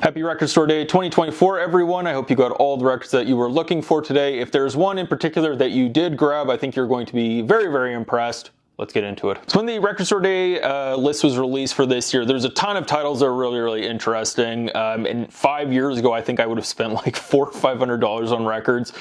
Happy Record Store Day 2024, everyone. I hope you got all the records that you were looking for today. If there's one in particular that you did grab, I think you're going to be very, very impressed. Let's get into it. So when the Record Store Day list was released for this year, there's a ton of titles that are really, really interesting. And 5 years ago, I think I would have spent like $400 or $500 on records.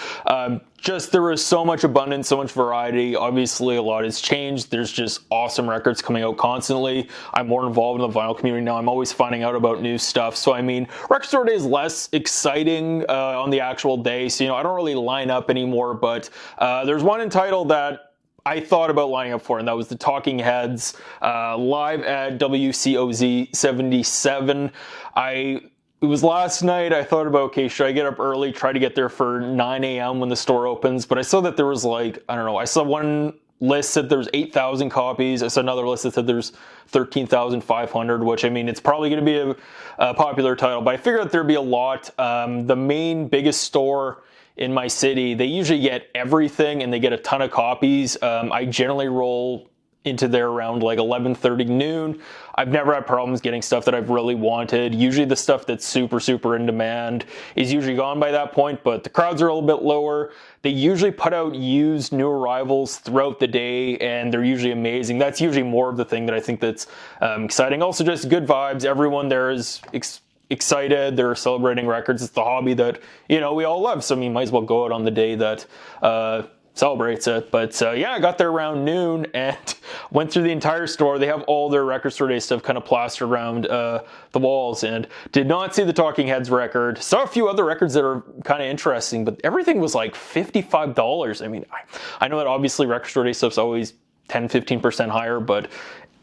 Just there was so much abundance, so much variety. Obviously, a lot has changed. There's just awesome records coming out constantly. I'm more involved in the vinyl community now. I'm always finding out about new stuff. So, I mean, Record Store Day is less exciting on the actual day. So, you know, I don't really line up anymore. But there's one entitled that I thought about lining up for, and that was the Talking Heads live at WCOZ 77. It was last night. I thought about, okay, should I get up early, try to get there for 9 a.m. when the store opens? But I saw that there was like, I don't know, I saw one list that there's 8,000 copies. I saw another list that said there's 13,500, which, I mean, it's probably going to be a popular title, but I figured that there'd be a lot. The main biggest store in my city, they usually get everything and they get a ton of copies. I generally roll into there around like 11:30 noon. I've never had problems getting stuff that I've really wanted. Usually the stuff that's super, super in demand is usually gone by that point, but the crowds are a little bit lower. They usually put out used new arrivals throughout the day, and they're usually amazing. That's usually more of the thing that I think that's exciting. Also just good vibes. Everyone there is excited. They're celebrating records. It's the hobby that, you know, we all love. So I mean, might as well go out on the day that celebrates it. But yeah, I got there around noon and went through the entire store. They have all their Record Store Day stuff kind of plastered around the walls, and did not see the Talking Heads record. Saw a few other records that are kind of interesting, but everything was like $55. I mean, I know that obviously Record Store Day stuff's always 10-15% higher, but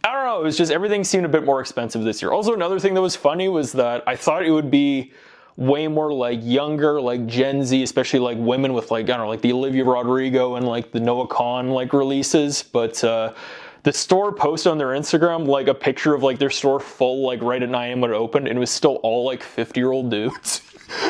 I don't know, it was just everything seemed a bit more expensive this year. Also, another thing that was funny was that I thought it would be way more like younger, like Gen Z, especially like women with like, I don't know, like the Olivia Rodrigo and like the Noah Kahan like releases. But the store posted on their Instagram like a picture of like their store full like right at 9 a.m. when it opened, and it was still all like 50-year-old dudes.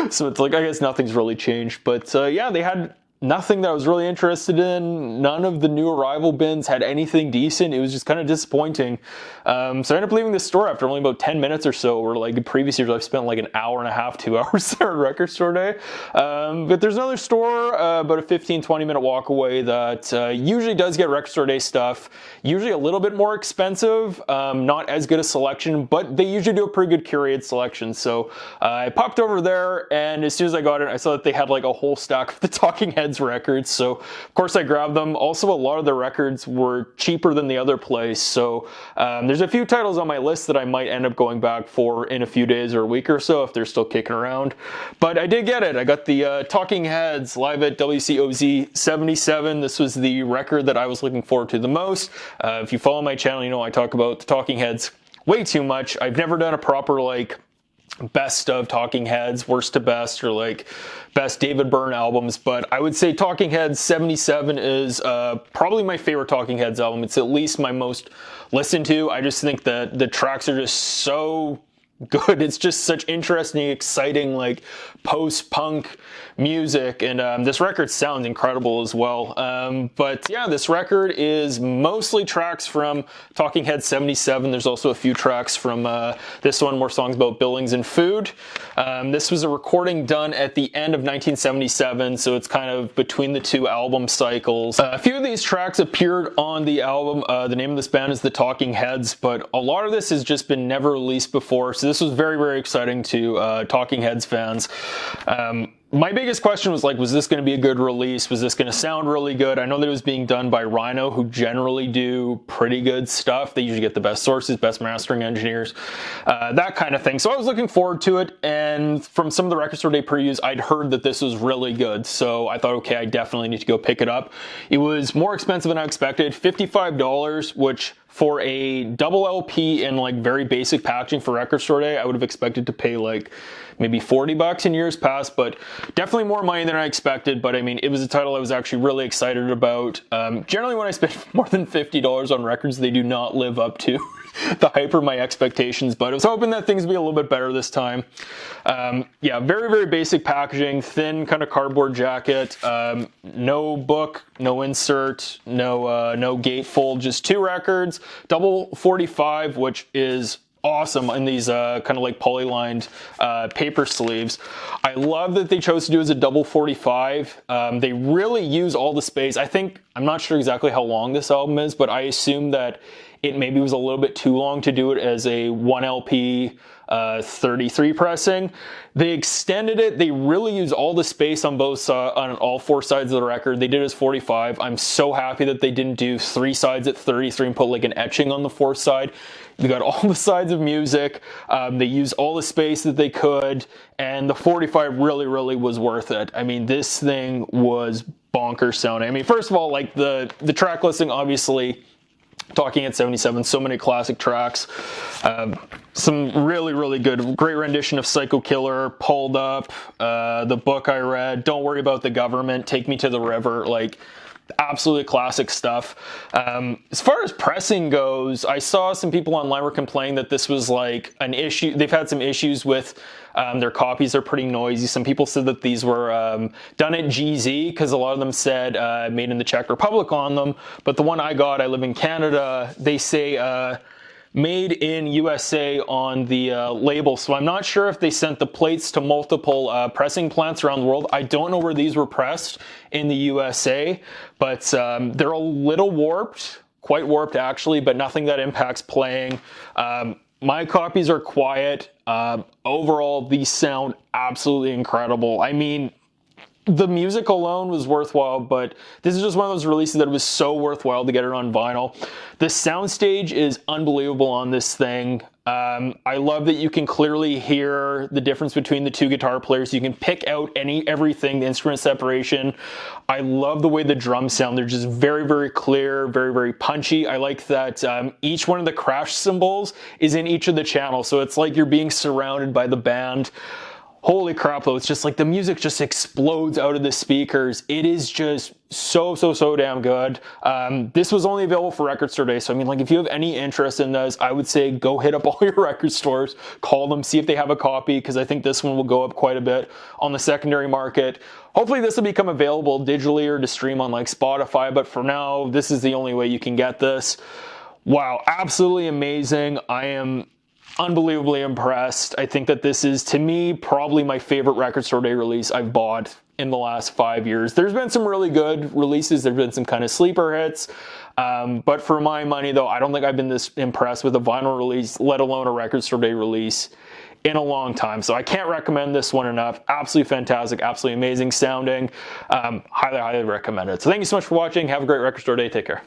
So it's like, I guess nothing's really changed. But yeah, they had nothing that I was really interested in. None of the new arrival bins had anything decent. It was just kind of disappointing. So I ended up leaving the store after only about 10 minutes or so, where like in previous years I've spent like an hour and a half, 2 hours there at Record Store Day. But there's another store about a 15-20 minute walk away that usually does get Record Store Day stuff. Usually a little bit more expensive, not as good a selection, but they usually do a pretty good curated selection. So I popped over there, and as soon as I got it, I saw that they had like a whole stack of the Talking Heads records, so of course I grabbed them. Also, a lot of the records were cheaper than the other place, so there's a few titles on my list that I might end up going back for in a few days or a week or so if they're still kicking around. But I did get it. I got the Talking Heads live at WCOZ 77. This was the record that I was looking forward to the most. If you follow my channel, you know I talk about the Talking Heads way too much. I've never done a proper like best of Talking Heads, worst to best, or like best David Byrne albums, but I would say Talking Heads 77 is probably my favorite Talking Heads album. It's at least my most listened to. I just think that the tracks are just so good. It's just such interesting, exciting, like post-punk music, and this record sounds incredible as well. But yeah, this record is mostly tracks from Talking Heads 77. There's also a few tracks from this one, more songs about buildings and food. This was a recording done at the end of 1977, so it's kind of between the two album cycles. A few of these tracks appeared on the album. The name of this band is the Talking Heads, but a lot of this has just been never released before, so this was very, very exciting to Talking Heads fans. My biggest question was like, was this going to be a good release? Was this going to sound really good? I know that it was being done by Rhino, who generally do pretty good stuff. They usually get the best sources, best mastering engineers, that kind of thing. So I was looking forward to it, and from some of the Record Store Day previews, I'd heard that this was really good. So I thought, okay, I definitely need to go pick it up. It was more expensive than I expected, $55, which for a double LP and like very basic packaging for Record Store Day, I would have expected to pay like maybe $40 in years past, but definitely more money than I expected. But I mean, it was a title I was actually really excited about. Generally, when I spend more than $50 on records, they do not live up to the hype or my expectations, but I was hoping that things would be a little bit better this time. Yeah, very, very basic packaging, thin kind of cardboard jacket, no book, no insert, no gatefold, just two records, double 45, which is awesome in these kind of like poly-lined paper sleeves. I love that they chose to do as a double 45. They really use all the space. I'm not sure exactly how long this album is, but I assume that it maybe was a little bit too long to do it as a 1 LP 33 pressing. They extended it. They really use all the space on on all 4 sides of the record. They did it as 45. I'm so happy that they didn't do 3 sides at 33 and put like an etching on the 4th side. You got all the sides of music. They used all the space that they could, and the 45 really, really was worth it. I mean, this thing was bonkers sounding. I mean, first of all, like the track listing, obviously, Talking at 77, so many classic tracks. Some really, really good, great rendition of Psycho Killer, Pulled Up, the book I read, Don't Worry About the Government, Take Me to the River, like absolutely classic stuff. As far as pressing goes, I saw some people online were complaining that this was like an issue. They've had some issues with their copies are pretty noisy. Some people said that these were done at GZ because a lot of them said made in the Czech Republic on them. But the one I got, I live in Canada, they say made in USA on the label. So I'm not sure if they sent the plates to multiple pressing plants around the world. I don't know where these were pressed in the USA, but they're a little warped, quite warped actually, but nothing that impacts playing. My copies are quiet. Overall, these sound absolutely incredible. I mean, the music alone was worthwhile, but this is just one of those releases that was so worthwhile to get it on vinyl. The soundstage is unbelievable on this thing. I love that you can clearly hear the difference between the 2 guitar players. You can pick out everything, the instrument separation. I love the way the drums sound. They're just very, very clear, very, very punchy. I like that each one of the crash cymbals is in each of the channels, so it's like you're being surrounded by the band. Holy crap though, it's just like the music just explodes out of the speakers. It is just so damn good. This was only available for Record Store Day, so I mean, like, if you have any interest in this, I would say go hit up all your record stores, call them, see if they have a copy, because I think this one will go up quite a bit on the secondary market. Hopefully this will become available digitally or to stream on like Spotify, but for now, this is the only way you can get this. Wow, absolutely amazing. I am unbelievably impressed. I think that this is, to me, probably my favorite Record Store Day release I've bought in the last 5 years. There's been some really good releases. There's been some kind of sleeper hits. But for my money, though, I don't think I've been this impressed with a vinyl release, let alone a Record Store Day release, in a long time. So I can't recommend this one enough. Absolutely fantastic, absolutely amazing sounding. Highly, highly recommend it. So thank you so much for watching. Have a great Record Store Day. Take care.